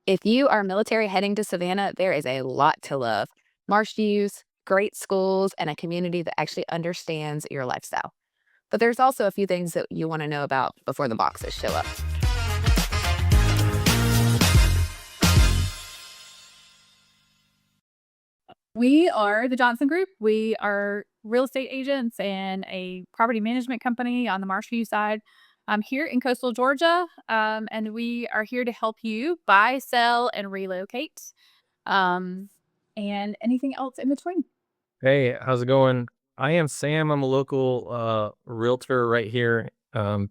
If you are military heading to Savannah, there is a lot to love. Marsh views, great schools, and a community that actually understands your lifestyle. But there's also a few things that you want to know about before the boxes show up. We are the Johnson Group. We are real estate agents and a property management company on the Marsh View side. I'm here in coastal Georgia, and we are here to help you buy, sell, and relocate, um, and anything else in between. Hey, how's it going? I am Sam. I'm a local realtor right here,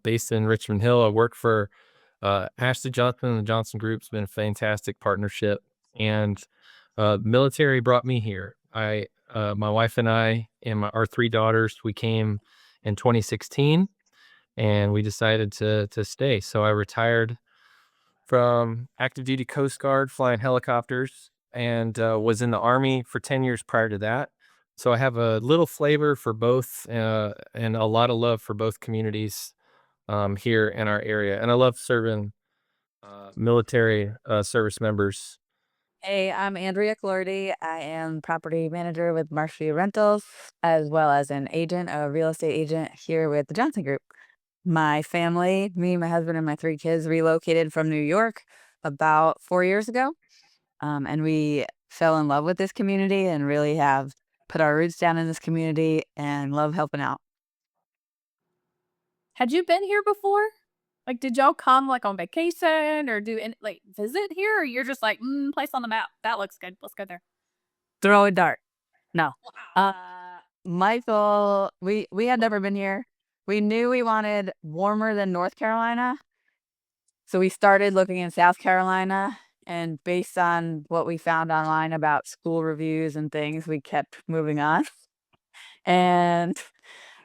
based in Richmond Hill. I work for Ashley Johnson and the Johnson Group's been a fantastic partnership, and military brought me here. My wife and I and our three daughters, we came in 2016, and we decided to stay. So I retired from active duty Coast Guard flying helicopters and was in the Army for 10 years prior to that. So I have a little flavor for both and a lot of love for both communities here in our area. And I love serving military service members. Hey, I'm Andrea. I am property manager with Marsh Rentals, as well as an agent, a real estate agent here with the Johnson Group. My family, me, my husband, and my three kids relocated from New York about 4 years ago. And we fell in love with this community and really have put our roots down in this community and love helping out. Had you been here before? Like, did y'all come like on vacation or visit here? Or you're just like, place on the map. That looks good. Let's go there. Throw a dart. No. Uh, Michael, we had never been here. We knew we wanted warmer than North Carolina. So we started looking in South Carolina, and based on what we found online about school reviews and things, we kept moving on and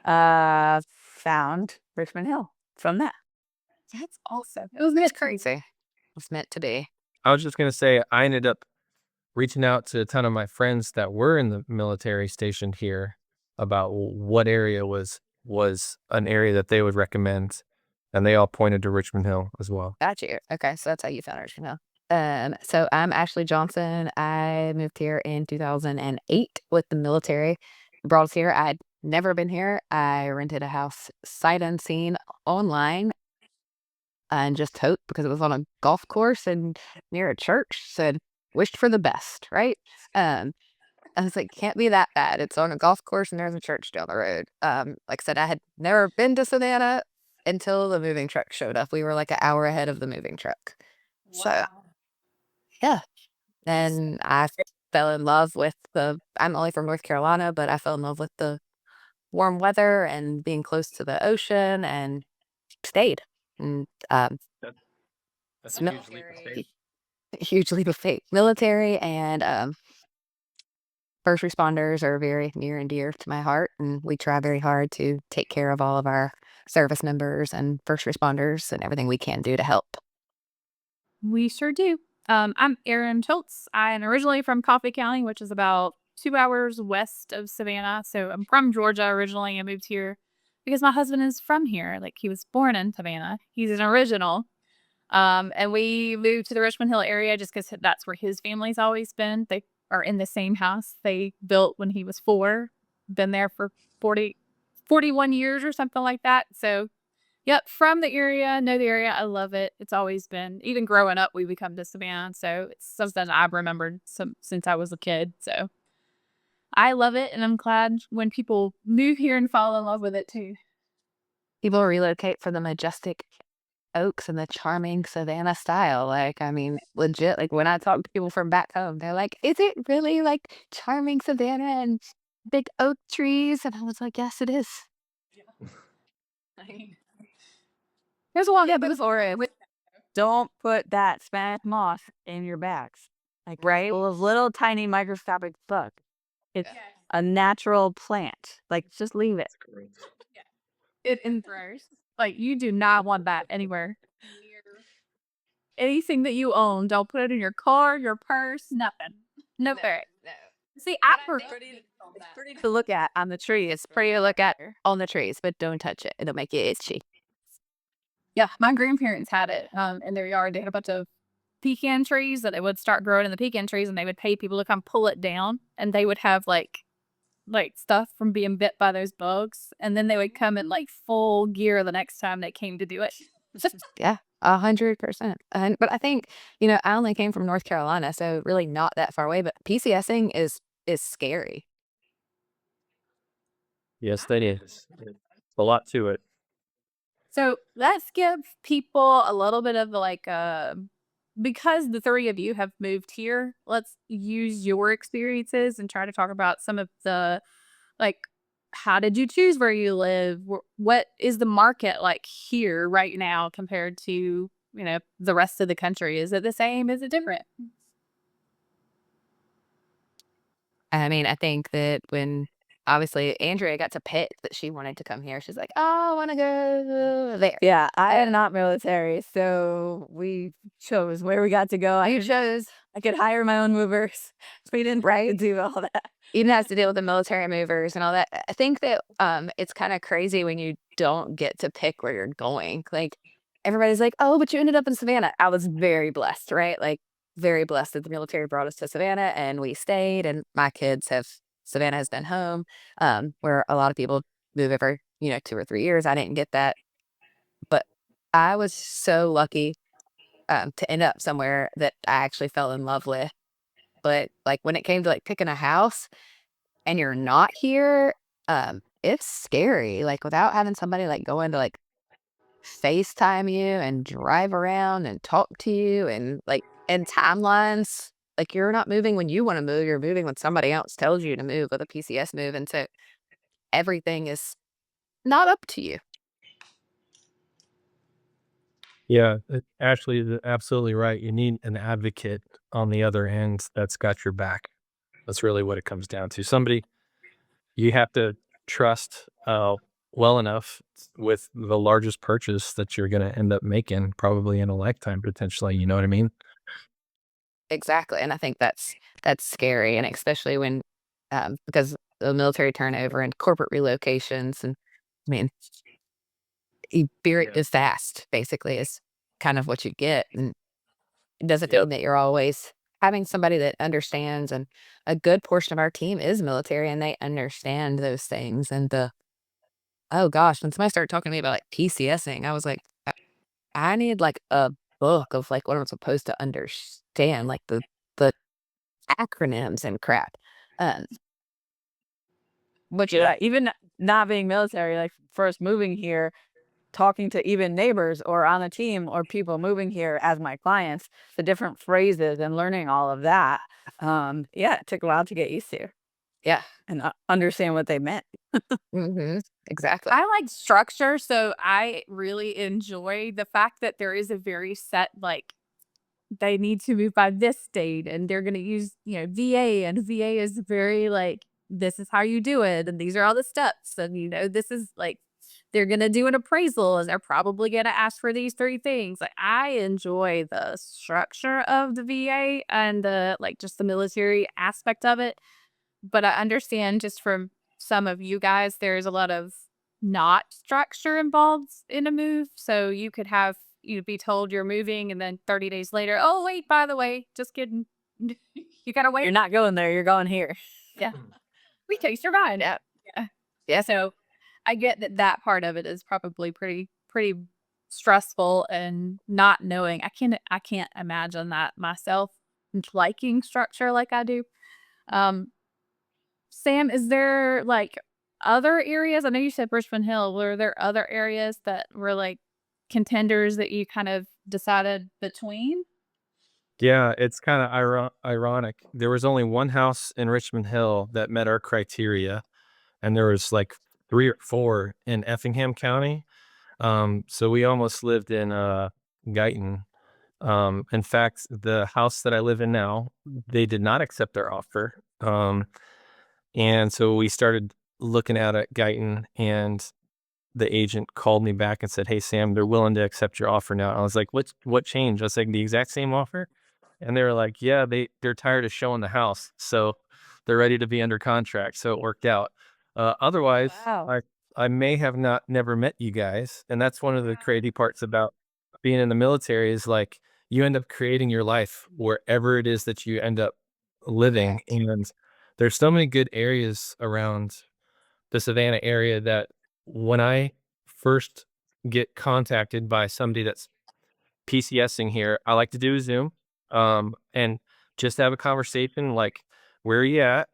found Richmond Hill from that. That's awesome. It's crazy. It's meant to be. I was just going to say, I ended up reaching out to a ton of my friends that were in the military stationed here about what area was an area that they would recommend, and they all pointed to Richmond Hill as well. Got you. Okay, so that's how you found Argentina. So I'm Ashley Johnson. I moved here in 2008 with the military. Brought us here. I'd never been here. I rented a house sight unseen online and just hoped because it was on a golf course and near a church. Said wished for the best, right? I was like, can't be that bad. It's on a golf course and there's a church down the road. Like I said, I had never been to Savannah until the moving truck showed up. We were like an hour ahead of the moving truck. So yeah. And I fell in love with I'm only from North Carolina, but I fell in love with the warm weather and being close to the ocean and stayed. And That- That's it's a huge leap of faith. military, huge leap of faith. Military and first responders are very near and dear to my heart, and we try very hard to take care of all of our service members and first responders and everything we can do to help. We sure do. I'm Erin Schultz. I am originally from Coffee County, which is about 2 hours west of Savannah. So I'm from Georgia originally. I moved here because my husband is from here. Like he was born in Savannah. He's an original. And we moved to the Richmond Hill area just because that's where his family's always been. They are in the same house they built when he was 4. Been there for 41 years or something like that. So yep, from the area, know the area. I love it. It's always been, even growing up, we would come to Savannah. So it's something I've remembered since I was a kid. So I love it. And I'm glad when people move here and fall in love with it too. People relocate for the majestic oaks and the charming Savannah style. Like, I mean, legit, like when I talk to people from back home, they're like, is it really like charming Savannah and big oak trees? And I was like, yes, it is. There's a lot Yeah, of but for it, don't put that Spanish moss in your bags. Like Right? full of little tiny microscopic bugs. It's a natural plant. Like just leave it. it in throwers. Like you do not want that anywhere. Anything that you own, don't put it in your car, your purse, nothing. No ferret. No. See, I It's pretty to look at on the tree. It's pretty to look at on the trees, but don't touch it. It'll make you itchy. yeah, my grandparents had it in their yard. They had a bunch of pecan trees that they would start growing in the pecan trees, and they would pay people to come pull it down, and they would have like stuff from being bit by those bugs, and then they would come in like full gear the next time they came to do it. Yeah, 100%. And but I think, you know, I only came from North Carolina, so really not that far away, but PCSing is scary. Yes, that is. It's a lot to it. So let's give people a little bit of because the three of you have moved here, let's use your experiences and try to talk about some of the like how did you choose where you live? What is the market like here right now compared to, the rest of the country? Is it the same? Is it different? I mean, I think that when obviously Andrea got to pick that she wanted to come here, she's like, "Oh, I wanna go there." Yeah, I am not military, so we chose where we got to go. You chose, I could hire my own movers. We didn't have to right? do all that. You didn't have to deal with the military movers and all that. I think that, it's kinda crazy when you don't get to pick where you're going. Like, everybody's like, "Oh, but you ended up in Savannah." I was very blessed, right? Like, very blessed that the military brought us to Savannah, and we stayed, and my kids have Savannah has been home, where a lot of people move every, 2 or 3 years. I didn't get that, but I was so lucky, to end up somewhere that I actually fell in love with. But, like, when it came to, like, picking a house and you're not here, it's scary, like, without having somebody, like, go in to, like, FaceTime you and drive around and talk to you and, like and timelines, like, you're not moving when you wanna move, you're moving when somebody else tells you to move with a PCS move, and so everything is not up to you. Yeah, Ashley is absolutely right. You need an advocate on the other end that's got your back. That's really what it comes down to. Somebody you have to trust well enough with the largest purchase that you're going to end up making, probably in a lifetime, potentially. You know what I mean? Exactly, and I think that's scary, and especially when, because the military turnover and corporate relocations, and I mean, very Yeah. is fast, basically, is kind of what you get, and it doesn't Yep. mean that you're always having somebody that understands, and a good portion of our team is military, and they understand those things, and oh gosh, when somebody started talking to me about, like, PCSing, I was like, I need, like, a book of, like, what I'm supposed to understand, like, the acronyms and crap, um, which Yeah, even not being military, like first moving here, talking to even neighbors or on the team or people moving here as my clients, the different phrases and learning all of that. Yeah, it took a while to get used to yeah, and understand what they meant. mhm, exactly. I like structure, so I really enjoy the fact that there is a very set they need to move by this date and they're going to use, VA, and VA is very like this is how you do it and these are all the steps, and this is like they're going to do an appraisal and they're probably going to ask for these three things. Like I enjoy the structure of the VA and the like just the military aspect of it, but I understand just from some of you guys, there's a lot of not structure involved in a move. So you could have you be told you're moving, and then 30 days later, oh wait, by the way, just kidding. You gotta You're wait. not going there, you're going here. Yeah, we changed your mind. Yeah, Yeah. yeah, So I get that that part of it is probably pretty stressful, and not knowing. I can't imagine that myself liking structure like I do. Um, Sam, is there like other areas? I know you said Richmond Hill. Were there other areas that were like contenders that you kind of decided between? Yeah, it's kind of ironic. There was only one house in Richmond Hill that met our criteria, and there was like three or four in Effingham County. So we almost lived in Guyton. In fact, the house that I live in now, they did not accept our offer. And so we started looking at Guyton, and the agent called me back and said, "Hey, Sam, they're willing to accept your offer now." I was like, "What changed?" I was like, "The exact same offer?" And they were like, "Yeah, they're tired of showing the house, so they're ready to be under contract." So it worked out. Otherwise, Wow. I may have not never met you guys, and that's one of the crazy parts about being in the military is like you end up creating your life wherever it is that you end up living. And there's so many good areas around the Savannah area that when I first get contacted by somebody that's PCSing here, I like to do a Zoom, and just have a conversation like, where are you at?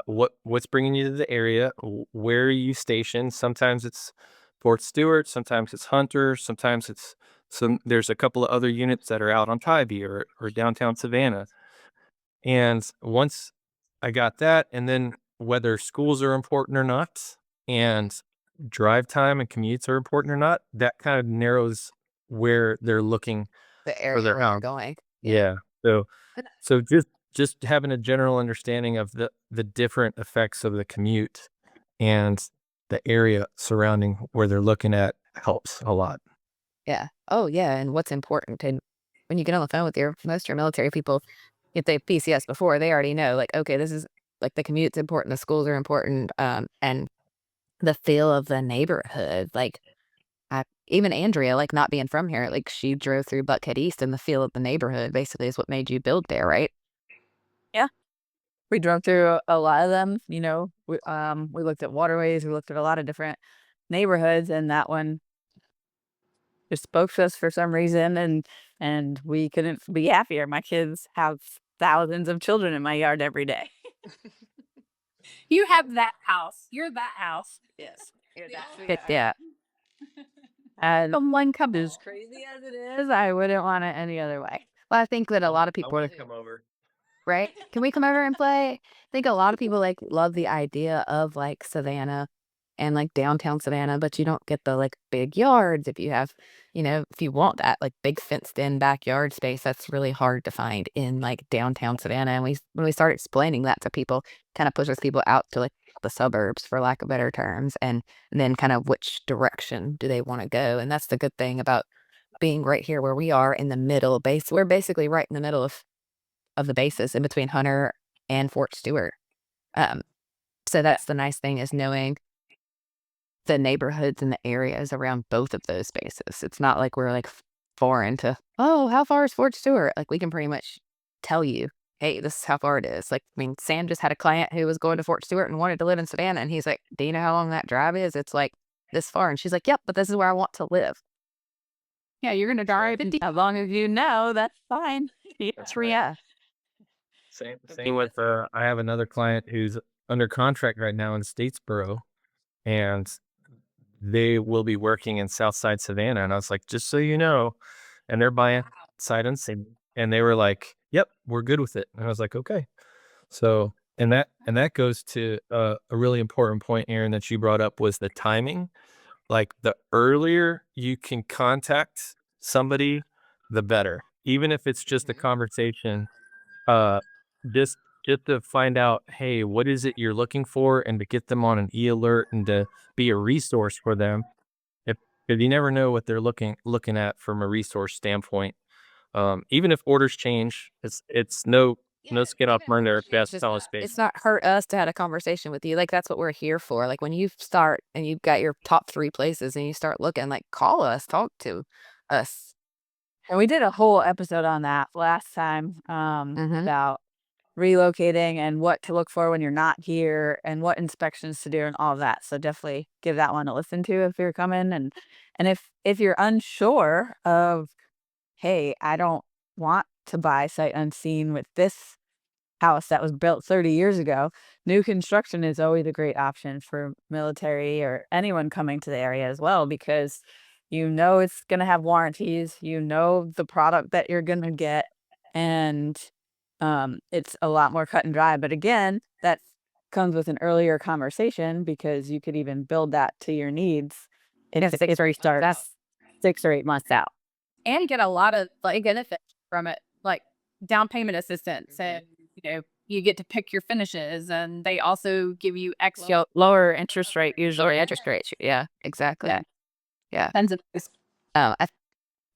What's bringing you to the area? Where are you stationed? Sometimes it's Fort Stewart, sometimes it's Hunter, sometimes it's there's a couple of other units that are out on Tybee or downtown Savannah. And once I got that, and then whether schools are important or not, and drive time and commutes are important or not, that kind of narrows where they're looking The for area their where you're house. going. Yeah. So But so just having a general understanding of the different effects of the commute and the area surrounding where they're looking at helps a lot. yeah. Oh, yeah, and what's important, and when you get on the phone with most of your military people, if they've PCS before, they already know, like, okay, this is like, the commute's important, the schools are important, and the feel of the neighborhood, like, even Andrea, like, not being from here, like, she drove through Buckhead East, and the feel of the neighborhood basically is what made you build there, right? Yeah. We drove through a lot of them, we looked at waterways, we looked at a lot of different neighborhoods, and that one just spoke to us for some reason, and we couldn't be happier. My kids have thousands of children in my yard every day. You have that house. You're that house. Yes. Yeah. And Someone come as crazy as it is, I wouldn't want it any other way. Well, I think that a lot of I people want to come over. right? Can we come over and play? I think a lot of people, like, love the idea of, like, Savannah and, like, downtown Savannah, but you don't get the, like, big yards if you have if you want that, like, big fenced-in backyard space, that's really hard to find in, like, downtown Savannah, and when we start explaining that to people, kinda pushes people out to, like, the suburbs, for lack of better terms, and then kind of which direction do they wanna go, and that's the good thing about being right here where we are in the middle base we're basically right in the middle of the bases in between Hunter and Fort Stewart. Um, so that's the nice thing is knowing the neighborhoods and the areas around both of those bases. It's not like we're like foreign to, oh, how far is Fort Stewart? Like we can pretty much tell you, hey, this is how far it is. Like, I mean, Sam just had a client who was going to Fort Stewart and wanted to live in Savannah. And he's like, do you know how long that drive is? It's like this far. And she's like, yep, but this is where I want to live. Yeah, you're gonna drive 50. As long as you know, that's fine. That's Right. right. Yeah. Same with I have another client who's under contract right now in Statesboro, and they will be working in Southside Savannah. And I was like, just so you know, and they're buying sight unseen. And they were like, yep, we're good with it. And I was like, okay. So and that goes to a really important point, Erin, that you brought up was the timing. Like the earlier you can contact somebody, the better. Even if it's just a Mhm. conversation, uh, just to find out, hey, what is it you're looking for, and to get them on an e-alert and to be a resource for them. If you never know what they're looking at from a resource standpoint. Even if orders change, it's no Yeah, skin off even if my orders nose, change, best selling space. it's not hurt us to have a conversation with you. Like that's what we're here for. Like when you start and you've got your top 3 places and you start looking, like call us, talk to us. And we did a whole episode on that last time, Mhm. about relocating and what to look for when you're not here and what inspections to do and all of that. So definitely give that one a listen to if you're coming, and if you're unsure of, hey, I don't want to buy sight unseen with this house that was built 30 years ago, new construction is always a great option for military or anyone coming to the area as well, because it's going to have warranties, the product that you're going to get, and it's a lot more cut and dry. But again, that comes with an earlier conversation because you could even build that to your needs Yeah, if 6 or 8 starts that's 6 or 8 months out. And get a lot of like benefits from it, like down payment assistance, and you get to pick your finishes, and they also give you extra Lower interest rate lower usually. interest rates. Yeah, exactly. Yeah. Yeah. tons of I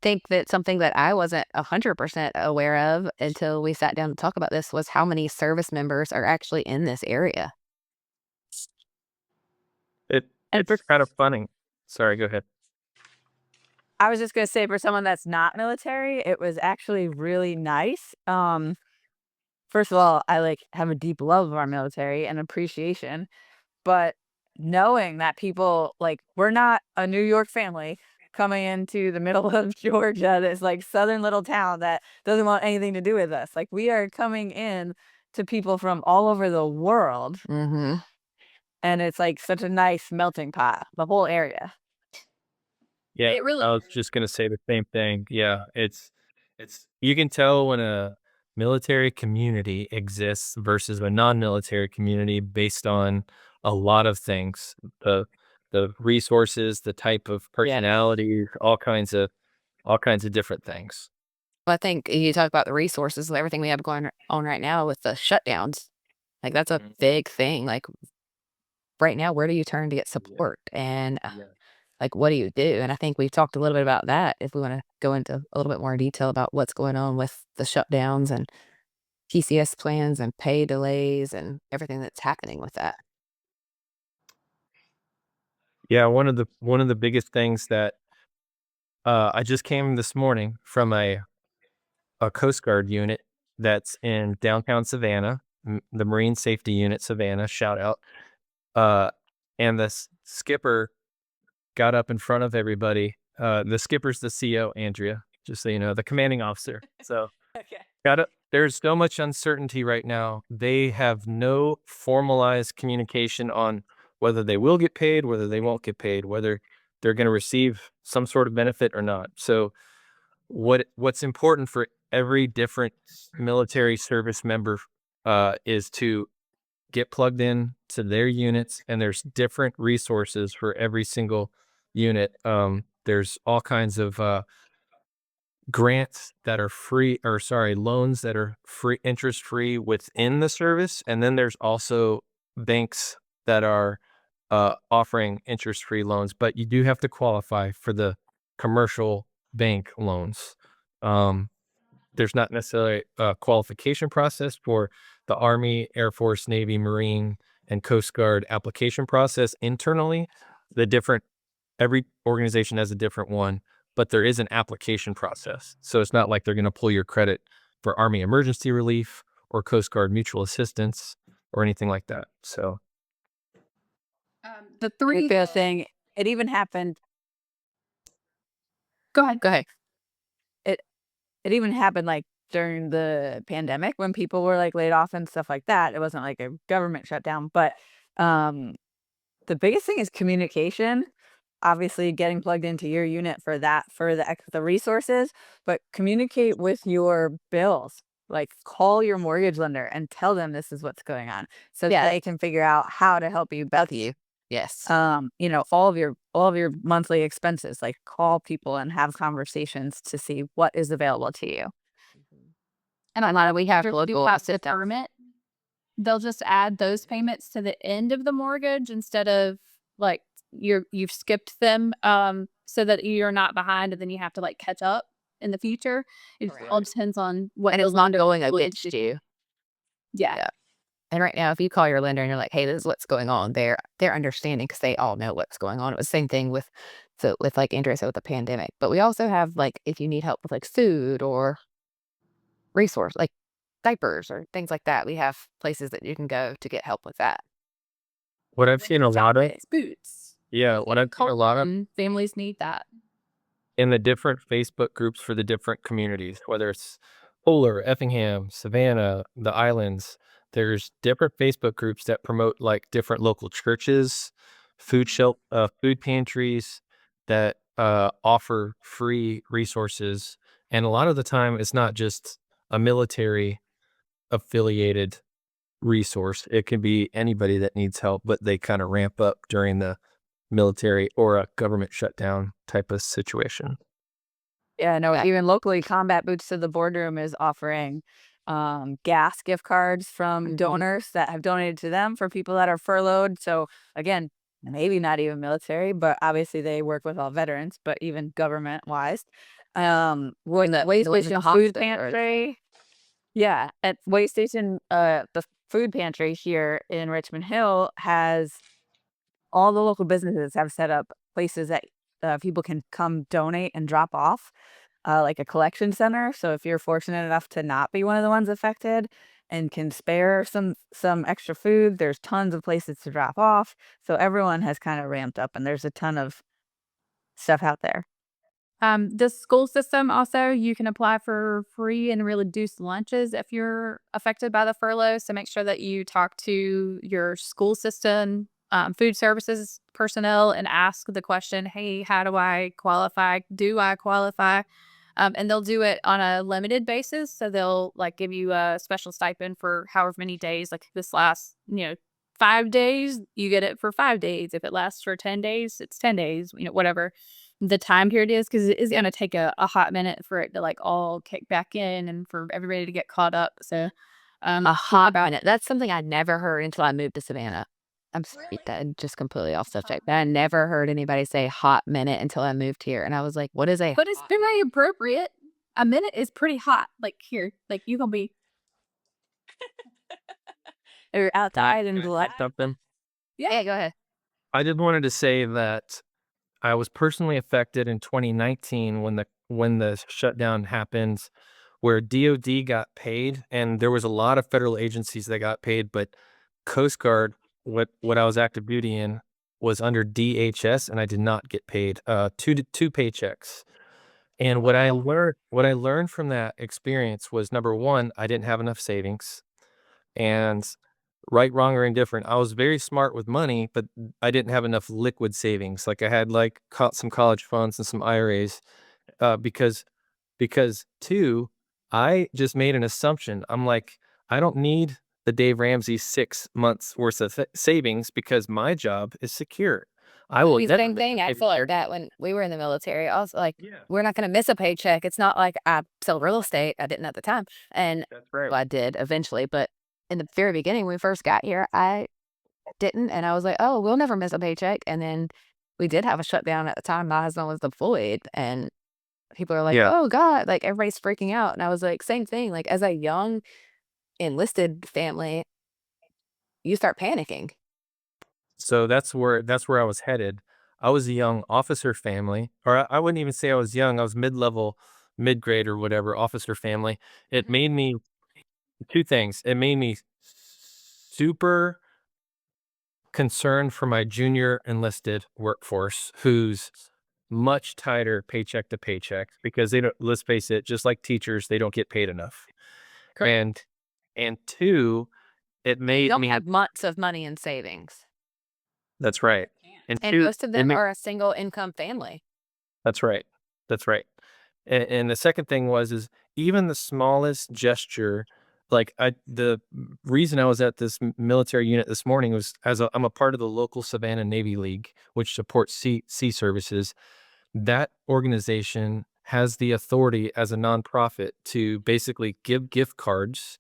think that something that I wasn't 100% aware of until we sat down to talk about this was how many service members are actually in this area. It And it's kind of funny. Sorry, go ahead. I was just gonna say, for someone that's not military, it was actually really nice. First of all, I like have a deep love of our military and appreciation, but knowing that people like we're not a New York family coming into the middle of Georgia, this like southern little town that doesn't want anything to do with us. Like we are coming in to people from all over the world, Mm-hmm. and it's like such a nice melting pot, the whole area. Yeah, It really I was just gonna say the same thing. Yeah, it's you can tell when a military community exists versus a non-military community based on a lot of things. The resources, the type of personalities, all kinds of different things. Well, I think you talk about the resources and everything we have going on right now with the shutdowns. Like that's a Mhm. big thing. Like right now, where do you turn to get Yeah, support? And yeah. like, what do you do? And I think we've talked a little bit about that. If we want to go into a little bit more detail about what's going on with the shutdowns and PCS plans and pay delays and everything that's happening with that. Yeah, one of the biggest things that I just came this morning from a Coast Guard unit that's in downtown Savannah, the Marine Safety Unit Savannah, shout out. Uh, and the skipper got up in front of everybody. The skipper's the CO, Andrea, just so you know, the commanding officer. So Okay. got up. There's so much uncertainty right now. They have no formalized communication on whether they will get paid, whether they won't get paid, whether they're going to receive some sort of benefit or not. So what's important for every different military service member is to get plugged in to their units, and there's different resources for every single unit. There's all kinds of grants that are free, or sorry, loans that are free, interest free within the service, and then there's also banks that are offering interest free loans, but you do have to qualify for the commercial bank loans. Um, there's not necessarily a qualification process for the Army, Air Force, Navy, Marine, and Coast Guard application process internally. The different every organization has a different one, but there is an application process. So it's not like they're going to pull your credit for Army emergency relief or Coast Guard mutual assistance or anything like that. So the I three. feel saying it even happened. Go ahead. Go ahead. It it even happened like during the pandemic when people were like laid off and stuff like that. It wasn't like a government shutdown, but um, the biggest thing is communication. Obviously, getting plugged into your unit for that for the resources, but communicate with your bills. Like call your mortgage lender and tell them this is what's going on, so Yeah. they can figure out how to help you Help best. you. Yes. All of your monthly expenses. Like call people and have conversations to see what is available to you. And a lot of we have to do a deferment. They'll just add those payments to the end of the mortgage instead of like you've skipped them so that you're not behind and then you have to like catch up in the future. It all depends on what And the it's not lender going will against do. you. Yeah. Yeah. And right now, if you call your lender and you're like, "Hey, this is what's going on," they're understanding because they all know what's going on. It was the same thing with like Andrea said with the pandemic. But we also have like if you need help with like food or resource like diapers or things like that, we have places that you can go to get help with that. what I've seen a lot of, It's boots. yeah, what I've seen a lot of Families need that. in the different Facebook groups for the different communities, whether it's Polar, Effingham, Savannah, the islands. There's different Facebook groups that promote like different local churches, food pantries that offer free resources. And a lot of the time, it's not just a military affiliated resource. It can be anybody that needs help, but they kind of ramp up during the military or a government shutdown type of situation. Yeah, no, Yeah. even locally, Combat Boots to the Boardroom is offering gas gift cards from donors that have donated to them for people that are furloughed. So again, maybe not even military, but obviously they work with all veterans, but even government wise. With the Way living Station Food hospital or- Pantry. Yeah, at Way Station, the food pantry here in Richmond Hill has all the local businesses have set up places that people can come donate and drop off, like a collection center. So if you're fortunate enough to not be one of the ones affected and can spare some extra food, there's tons of places to drop off. So everyone has kind of ramped up, and there's a ton of stuff out there. The school system also, you can apply for free and reduced lunches if you're affected by the furlough. So make sure that you talk to your school system, food services personnel, and ask the question, hey, how do I qualify? Do I qualify? And they'll do it on a limited basis. So they'll like give you a special stipend for however many days, like this last, 5 days, you get it for 5 days. If it lasts for 10 days, it's 10 days, whatever the time period is, because it is going to take a hot minute for it to like all kick back in and for everybody to get caught up. So, A hot minute. That's something I never heard until I moved to Savannah. I'm sorry, that just completely off subject, but I never heard anybody say hot minute until I moved here. And I was like, what is a but it's very appropriate. A minute is pretty hot. Like here, like you gonna be, Or outside and Something. yeah, go ahead. I just wanted to say that I was personally affected in 2019 when the shutdown happened, where DoD got paid, and there was a lot of federal agencies that got paid, but Coast Guard, what I was active duty in, was under DHS, and I did not get paid. Two paychecks. And what I learned from that experience was, number one, I didn't have enough savings, and right, wrong, or indifferent, I was very smart with money, but I didn't have enough liquid savings. Like I had like some college funds and some IRAs, because two, I just made an assumption. I'm like, I don't need the Dave Ramsey 6 months worth of savings because my job is secure. I will The never same miss thing. a I feel like paycheck. that when we were in the military. I was like, Yeah, we're not going to miss a paycheck. It's not like I sell real estate. I didn't at the time. And that's right. well, I did eventually. But in the very beginning, when we first got here, I didn't. And I was like, oh, we'll never miss a paycheck. And then we did have a shutdown at the time. My husband was deployed. And people are like, Yeah. oh, God, like everybody's freaking out. And I was like, same thing. Like as a young enlisted family, you start panicking. So that's where I was headed. I was a young officer family, or I wouldn't even say I was young. I was mid-level, mid-grade or whatever, officer family. It made me two things. It made me super concerned for my junior enlisted workforce, who's much tighter paycheck to paycheck because they don't, let's face it, just like teachers, they don't get paid enough. And and two, it You made don't me have months of money in savings. that's right. And And two, most of it them made are a single income family. that's right. That's right. And the second thing is even the smallest gesture, like the reason I was at this military unit this morning was I'm a part of the local Savannah Navy League, which supports sea services. That organization has the authority as a nonprofit to basically give gift cards.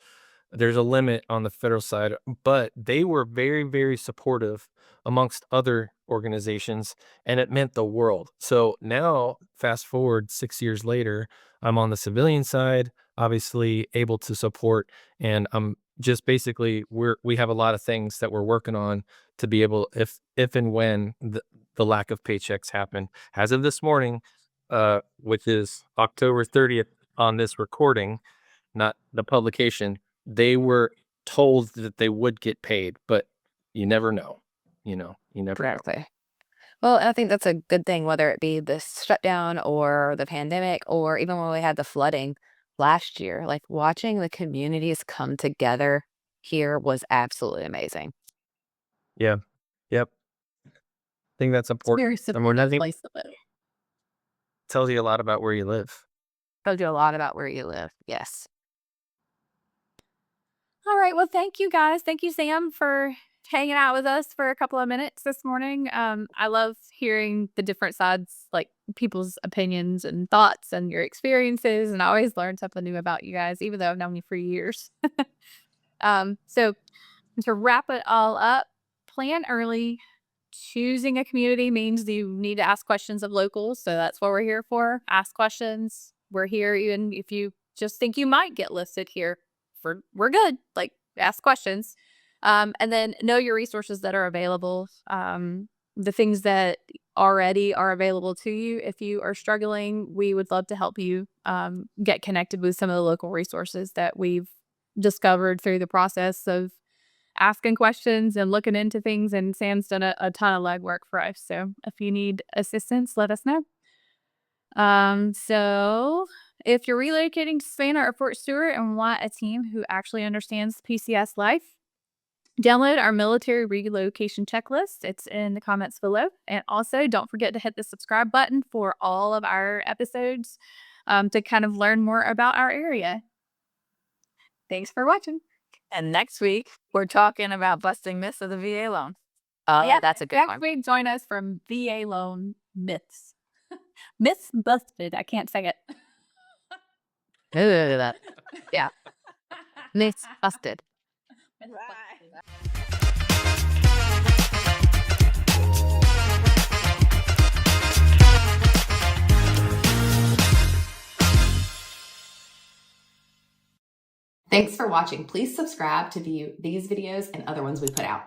There's a limit on the federal side, but they were very, very supportive amongst other organizations, and it meant the world. So now, fast forward 6 years later, I'm on the civilian side, obviously able to support, and I'm just basically we have a lot of things that we're working on to be able, if and when the lack of paychecks happen. As of this morning, which is October 30th on this recording, not the publication, they were told that they would get paid, but you never know. You never know. Exactly. Well, I think that's a good thing, whether it be the shutdown or the pandemic, or even when we had the flooding last year, like watching the communities come together here was absolutely amazing. Yeah. Yep. I think that's it's very important. And simple when nothing place to live. tells you a lot about where you live. Tells you a lot about where you live. Yes. All right. Well, thank you guys. Thank you, Sam, for hanging out with us for a couple of minutes this morning. I love hearing the different sides, like people's opinions and thoughts and your experiences. And I always learn something new about you guys, even though I've known you for years. So to wrap it all up, plan early. Choosing a community means you need to ask questions of locals. So that's what we're here for. Ask questions. We're here even if you just think you might get listed here. We're good. Like ask questions. And then know your resources that are available. The things that already are available to you. If you are struggling, we would love to help you get connected with some of the local resources that we've discovered through the process of asking questions and looking into things. And Sam's done a ton of legwork for us. So if you need assistance, let us know. So if you're relocating to Savannah or Fort Stewart and want a team who actually understands PCS life, download our military relocation checklist. It's in the comments below. And also don't forget to hit the subscribe button for all of our episodes to kind of learn more about our area. Thanks for watching. And next week, we're talking about busting myths of the VA loan. Oh, yeah, that's a good Next one. week, join us from VA loan myths. Myths busted. I can't say it. That. Yeah. Myths busted. Thanks for watching. Please subscribe to view these videos and other ones we put out.